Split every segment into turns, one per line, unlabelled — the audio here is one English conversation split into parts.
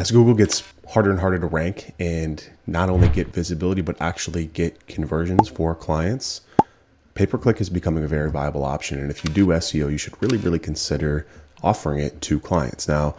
As Google gets harder and harder to rank and not only get visibility, but actually get conversions for clients, pay-per-click is becoming a very viable option. And if you do SEO, you should really consider offering it to clients. Now,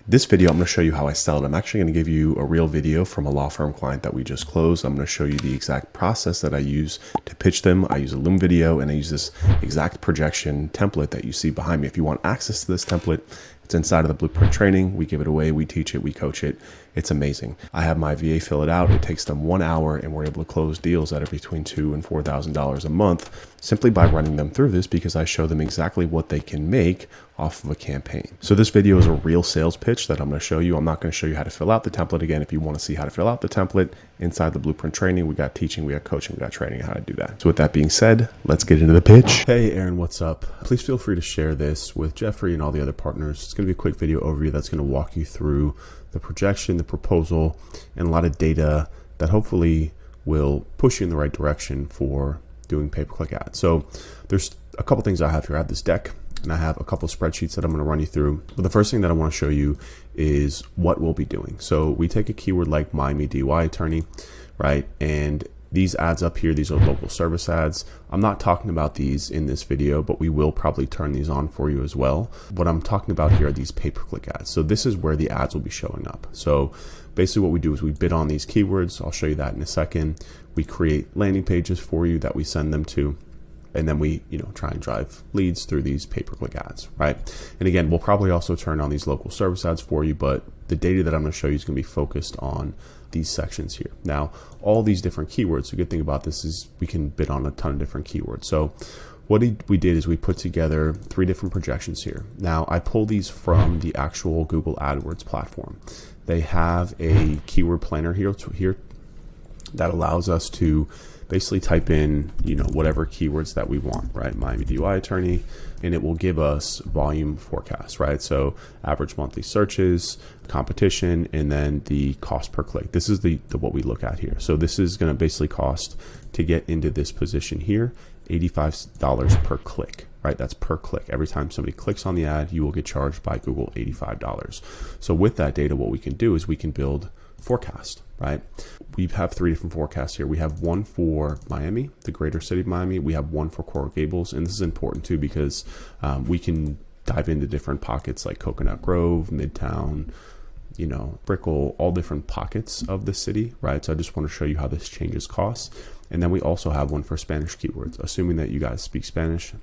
this video, I'm going to show you how I sell it. I'm actually going to give you a real video from a law firm client that we just closed. I'm going to show you the exact process that I use to pitch them. I use a Loom video and I use this exact projection template that you see behind me. If you want access to this template, it's inside of the Blueprint training. We give it away, we teach it, we coach it. It's amazing. I have my VA fill it out. It takes them 1 hour and we're able to close deals that are between $2,000 and $4,000 a month simply by running them through this, because I show them exactly what they can make off of a campaign. So this video is a real sales pitch that I'm going to show you. I'm not going to show you how to fill out the template. Again, if you want to see how to fill out the template inside the Blueprint training, we got teaching, we got coaching, we got training how to do that. So with that being said, let's get into the pitch. Hey Aaron, what's up? Please feel free to share this with Jeffrey and all the other partners. It's going to be a quick video overview that's going to walk you through the projection, the proposal, and a lot of data that hopefully will push you in the right direction for doing pay-per-click ads. So there's a couple things I have here. I have this deck and I have a couple of spreadsheets that I'm going to run you through. But the first thing that I want to show you is what we'll be doing. So we take a keyword like Miami DUI attorney, right? And these ads up here, these are local service ads. I'm not talking about these in this video, but we will probably turn these on for you as well. What I'm talking about here are these pay-per-click ads. So this is where the ads will be showing up. So basically what we do is we bid on these keywords. I'll show you that in a second. We create landing pages for you that we send them to. And then we, try and drive leads through these pay-per-click ads, right? And again, we'll probably also turn on these local service ads for you, but the data that I'm going to show you is going to be focused on these sections here. Now, all these different keywords, the good thing about this is we can bid on a ton of different keywords. So what we did is we put together 3 different projections here. Now, I pull these from the actual Google AdWords platform. They have a keyword planner here that allows us to basically type in, whatever keywords that we want, right? Miami DUI attorney, and it will give us volume forecast, right? So average monthly searches, competition, and then the cost per click. This is the what we look at here. So this is going to basically cost to get into this position here, $85 per click, right? That's per click. Every time somebody clicks on the ad, you will get charged by Google $85. So with that data, what we can do is we can build forecast, right? We have 3 different forecasts here. We have one for Miami, the greater city of Miami. We have one for Coral Gables. And this is important too, because we can dive into different pockets like Coconut Grove, Midtown, Brickell, all different pockets of the city, right? So I just want to show you how this changes costs. And then we also have one for Spanish keywords, assuming that you guys speak Spanish.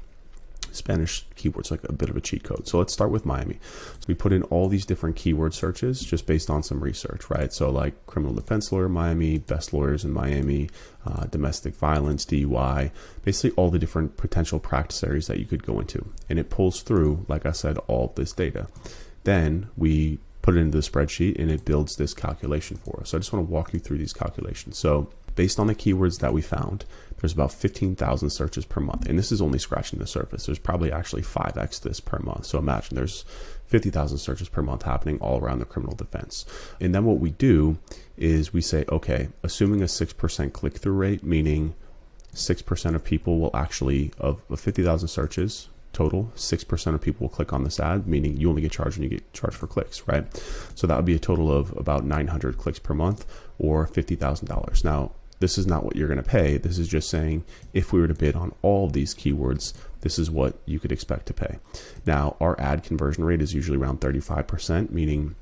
Spanish keywords, like a bit of a cheat code. So let's start with Miami. So we put in all these different keyword searches just based on some research, right? So like criminal defense lawyer Miami, best lawyers in Miami, domestic violence, DUI, basically all the different potential practice areas that you could go into. And it pulls through, like I said, all of this data. Then we put it into the spreadsheet and it builds this calculation for us. So I just want to walk you through these calculations. So based on the keywords that we found, there's about 15,000 searches per month. And this is only scratching the surface. There's probably actually 5x this per month. So imagine there's 50,000 searches per month happening all around the criminal defense. And then what we do is we say, okay, assuming a 6% click-through rate, meaning 6% of people will actually, of 50,000 searches total, 6% of people will click on this ad, meaning you only get charged when you get charged for clicks, right? So that would be a total of about 900 clicks per month or $50,000. Now, this is not what you're going to pay. This is just saying if we were to bid on all of these keywords, this is what you could expect to pay. Now, our ad conversion rate is usually around 35%, meaning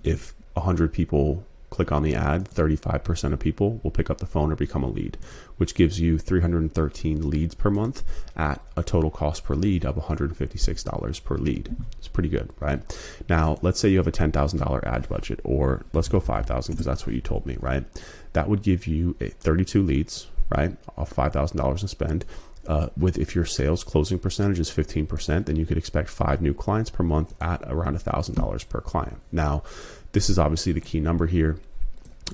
if 100 people click on the ad, 35% of people will pick up the phone or become a lead, which gives you 313 leads per month at a total cost per lead of $156 per lead. It's pretty good, right? Now, let's say you have a $10,000 ad budget, or let's go 5,000 because that's what you told me, right? That would give you 32 leads, right? Off $5,000 to spend. If your sales closing percentage is 15%, then you could expect 5 new clients per month at around $1,000 per client. Now, this is obviously the key number here,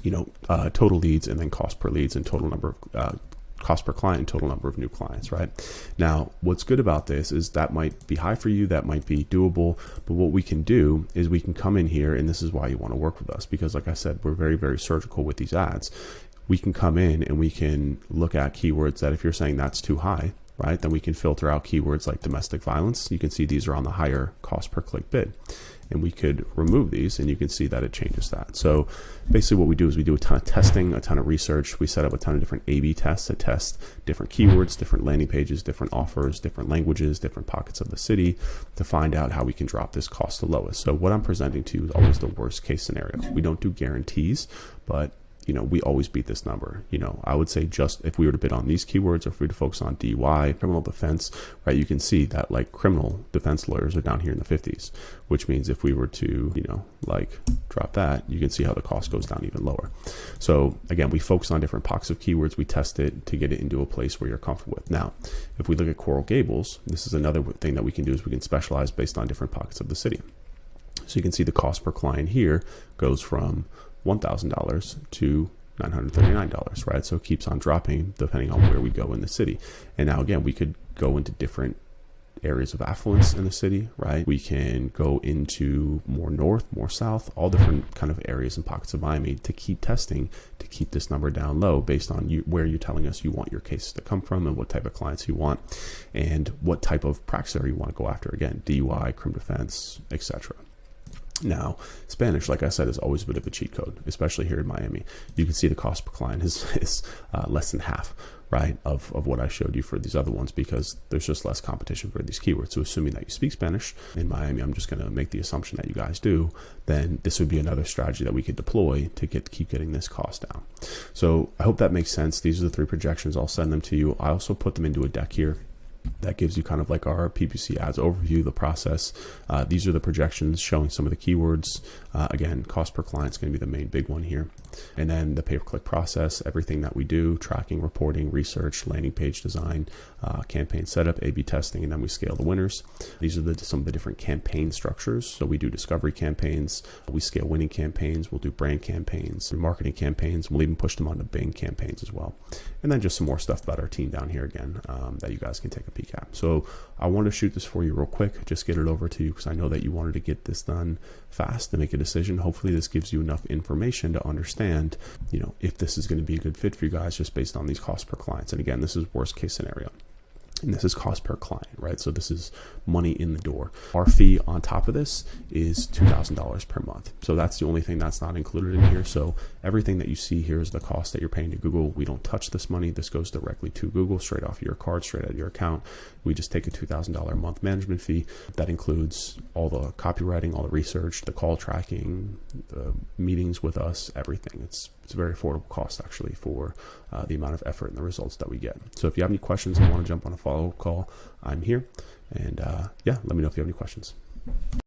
total leads and then cost per leads and total number of cost per client and total number of new clients, right? Now, what's good about this is that might be high for you, that might be doable, but what we can do is we can come in here, and this is why you want to work with us, because like I said, we're very, very surgical with these ads. We can come in and we can look at keywords that if you're saying that's too high, right, then we can filter out keywords like domestic violence. You can see these are on the higher cost per click bid. and we could remove these, and you can see that it changes that. So basically what we do is we do a ton of testing, a ton of research. We set up a ton of different A/B tests to test different keywords, different landing pages, different offers, different languages, different pockets of the city to find out how we can drop this cost the lowest. So what I'm presenting to you is always the worst case scenario. We don't do guarantees, but we always beat this number. I would say just if we were to bid on these keywords, or if we were to focus on DUI, criminal defense, right, you can see that like criminal defense lawyers are down here in the 50s, which means if we were to, like drop that, you can see how the cost goes down even lower. So again, we focus on different pockets of keywords. We test it to get it into a place where you're comfortable with. Now, if we look at Coral Gables, this is another thing that we can do is we can specialize based on different pockets of the city. So you can see the cost per client here goes from $1,000 to $939, right? So it keeps on dropping depending on where we go in the city. And now again, we could go into different areas of affluence in the city, right? We can go into more north, more south, all different kind of areas and pockets of Miami to keep testing, to keep this number down low based on where you're telling us you want your cases to come from and what type of clients you want and what type of practice area you want to go after. Again, DUI, crim defense, etc. Now, Spanish, like I said, is always a bit of a cheat code, especially here in Miami. You can see the cost per client is less than half, right, of what I showed you for these other ones because there's just less competition for these keywords. So assuming that you speak Spanish in Miami, I'm just going to make the assumption that you guys do, then this would be another strategy that we could deploy to keep getting this cost down. So I hope that makes sense. These are the 3 projections. I'll send them to you. I also put them into a deck here that gives you kind of like our PPC ads overview, the process. These are the projections showing some of the keywords. Again, cost per client is going to be the main big one here. And then the pay-per-click process, everything that we do, tracking, reporting, research, landing page design, campaign setup, A/B testing, and then we scale the winners. These are some of the different campaign structures. So we do discovery campaigns, we scale winning campaigns, we'll do brand campaigns, marketing campaigns, we'll even push them onto Bing campaigns as well. And then just some more stuff about our team down here again that you guys can take a peek at. So I want to shoot this for you real quick, just get it over to you because I know that you wanted to get this done fast to make a decision. Hopefully this gives you enough information to understand, if this is going to be a good fit for you guys just based on these costs per clients. And again, this is worst case scenario. And this is cost per client, right? So this is money in the door. Our fee on top of this is $2,000 per month. So that's the only thing that's not included in here. So everything that you see here is the cost that you're paying to Google. We don't touch this money. This goes directly to Google, straight off your card, straight out of your account. We just take a $2,000 a month management fee. That includes all the copywriting, all the research, the call tracking, the meetings with us, everything. It's a very affordable cost actually for the amount of effort and the results that we get. So if you have any questions and want to jump on a follow-up call, I'm here. And let me know if you have any questions.